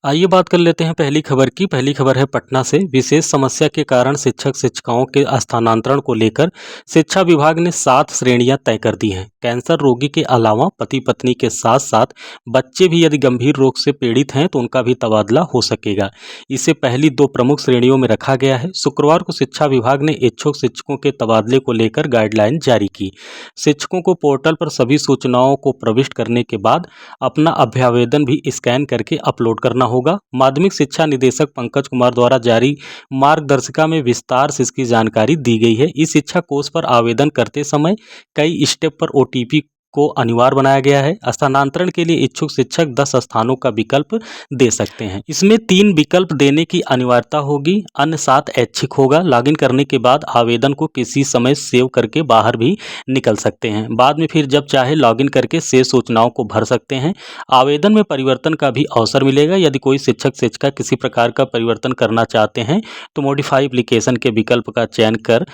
आइए बात कर लेते हैं पहली खबर की। पहली खबर है पटना से। विशेष समस्या के कारण शिक्षक शिक्षिकाओं के स्थानांतरण को लेकर शिक्षा विभाग ने 7 श्रेणियां तय कर दी हैं। कैंसर रोगी के अलावा पति पत्नी के साथ साथ बच्चे भी यदि गंभीर रोग से पीड़ित हैं तो उनका भी तबादला हो सकेगा। इसे पहली 2 प्रमुख श्रेणियों में रखा गया है। शुक्रवार को शिक्षा विभाग ने इच्छुक शिक्षकों के तबादले को लेकर गाइडलाइन जारी की। शिक्षकों को पोर्टल पर सभी सूचनाओं को प्रविष्ट करने के बाद अपना अभ्यावेदन भी स्कैन करके अपलोड करना होगा। माध्यमिक शिक्षा निदेशक पंकज कुमार द्वारा जारी मार्गदर्शिका में विस्तार से इसकी जानकारी दी गई है। इस शिक्षा कोर्स पर आवेदन करते समय कई स्टेप पर ओटीपी को अनिवार्य बनाया गया है। स्थानांतरण के लिए इच्छुक शिक्षक 10 स्थानों का विकल्प दे सकते हैं। इसमें 3 विकल्प देने की अनिवार्यता होगी, अन्य 7 ऐच्छिक होगा। लॉगिन करने के बाद आवेदन को किसी समय सेव करके बाहर भी निकल सकते हैं। बाद में फिर जब चाहे लॉगिन करके शेष सूचनाओं को भर सकते हैं। आवेदन में परिवर्तन का भी अवसर मिलेगा। यदि कोई शिक्षक शिक्षिका किसी प्रकार का परिवर्तन करना चाहते हैं तो मॉडिफाई एप्लीकेशन के विकल्प का चयन कर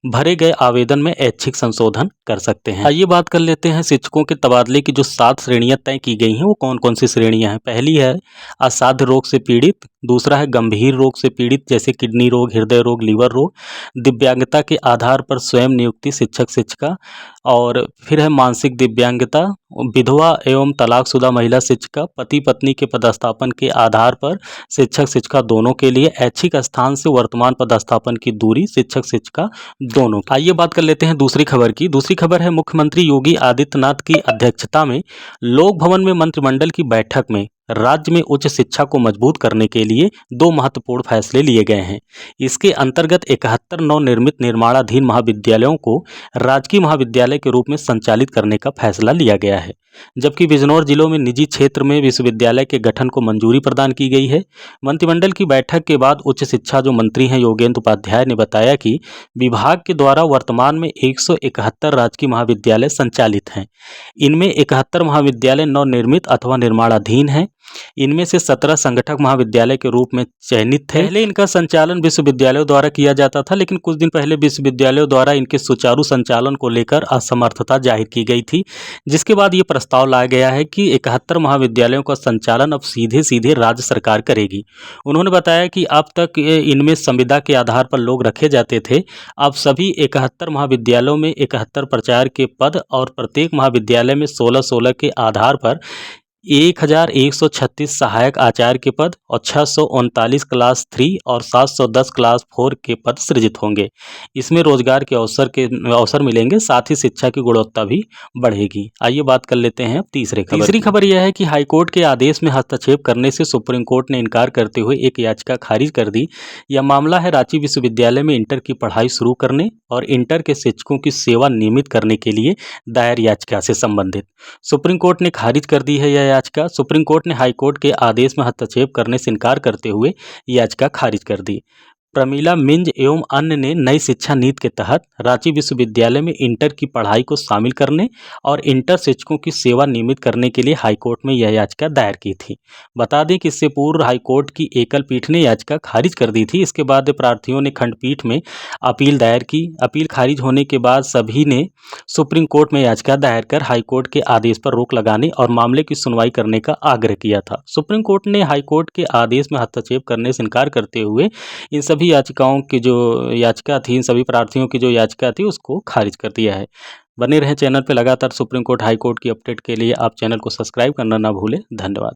भरे गए आवेदन में ऐच्छिक संशोधन कर सकते हैं। आइए बात कर लेते हैं शिक्षकों के तबादले की जो 7 श्रेणियां तय की गई हैं वो कौन कौन सी श्रेणियां हैं। पहली है असाध्य रोग से पीड़ित, दूसरा है गंभीर रोग से पीड़ित जैसे किडनी रोग, हृदय रोग, लीवर रोग, दिव्यांगता के आधार पर स्वयं नियुक्ति शिक्षक शिक्षिका, और फिर है मानसिक दिव्यांगता, विधवा एवं तलाकशुदा महिला शिक्षिका, पति पत्नी के पदस्थापन के आधार पर शिक्षक शिक्षिका दोनों के लिए, ऐच्छिक स्थान से वर्तमान पदस्थापन की दूरी शिक्षक शिक्षिका दोनों। आइए बात कर लेते हैं दूसरी खबर की। दूसरी खबर है मुख्यमंत्री योगी आदित्यनाथ की अध्यक्षता में लोक भवन में मंत्रिमंडल की बैठक में राज्य में उच्च शिक्षा को मजबूत करने के लिए 2 महत्वपूर्ण फैसले लिए गए हैं। इसके अंतर्गत 71 नवनिर्मित निर्माणाधीन महाविद्यालयों को राजकीय महाविद्यालय के रूप में संचालित करने का फैसला लिया गया है, जबकि बिजनौर जिलों में निजी क्षेत्र में विश्वविद्यालय के गठन को मंजूरी प्रदान की गई है। मंत्रिमंडल की बैठक के बाद उच्च शिक्षा जो मंत्री हैं योगेंद्र उपाध्याय ने बताया कि विभाग के द्वारा वर्तमान में 171 राजकीय महाविद्यालय संचालित हैं। इनमें 71 महाविद्यालय नवनिर्मित अथवा निर्माणाधीन हैं। इनमें से 17 संगठक महाविद्यालय के रूप में चयनित थे। पहले इनका संचालन विश्वविद्यालयों द्वारा किया जाता था, लेकिन कुछ दिन पहले विश्वविद्यालयों द्वारा इनके सुचारू संचालन को लेकर असमर्थता जाहिर की गई थी, जिसके बाद ये प्रस्ताव लाया गया है कि 71 महाविद्यालयों का संचालन अब सीधे सीधे राज्य सरकार करेगी। उन्होंने बताया कि अब तक इनमें संविदा के आधार पर लोग रखे जाते थे। अब सभी 71 महाविद्यालयों में 71 प्राचार्य के पद और प्रत्येक महाविद्यालय में 16-16 के आधार पर 1136 सहायक आचार्य के पद और 639 क्लास 3 और 710 क्लास 4 के पद सृजित होंगे। इसमें रोजगार के अवसर मिलेंगे, साथ ही शिक्षा की गुणवत्ता भी बढ़ेगी। आइए बात कर लेते हैं तीसरी खबर यह है कि हाईकोर्ट के आदेश में हस्तक्षेप करने से सुप्रीम कोर्ट ने इनकार करते हुए एक याचिका खारिज कर दी। यह मामला है रांची विश्वविद्यालय में इंटर की पढ़ाई शुरू करने और इंटर के शिक्षकों की सेवा नियमित करने के लिए दायर याचिका से संबंधित। सुप्रीम कोर्ट ने खारिज कर दी है यह याचिका। सुप्रीम कोर्ट ने हाईकोर्ट के आदेश में हस्तक्षेप करने से इनकार करते हुए याचिका खारिज कर दी। प्रमिला मिंज एवं अन्य ने नई शिक्षा नीति के तहत रांची विश्वविद्यालय में इंटर की पढ़ाई को शामिल करने और इंटर शिक्षकों की सेवा नियमित करने के लिए हाईकोर्ट में यह याचिका दायर की थी। बता दें कि इससे पूर्व हाईकोर्ट की एकल पीठ ने याचिका खारिज कर दी थी। इसके बाद प्रार्थियों ने खंडपीठ में अपील दायर की। अपील खारिज होने के बाद सभी ने सुप्रीम कोर्ट में याचिका दायर कर हाईकोर्ट के आदेश पर रोक लगाने और मामले की सुनवाई करने का आग्रह किया था। सुप्रीम कोर्ट ने हाईकोर्ट के आदेश में हस्तक्षेप करने से इनकार करते हुए इन सभी याचिकाओं की जो याचिका थी, इन सभी प्रार्थियों की जो याचिका थी उसको खारिज कर दिया है। बने रहें चैनल पर लगातार सुप्रीम कोर्ट हाई कोर्ट की अपडेट के लिए। आप चैनल को सब्सक्राइब करना ना भूलें। धन्यवाद।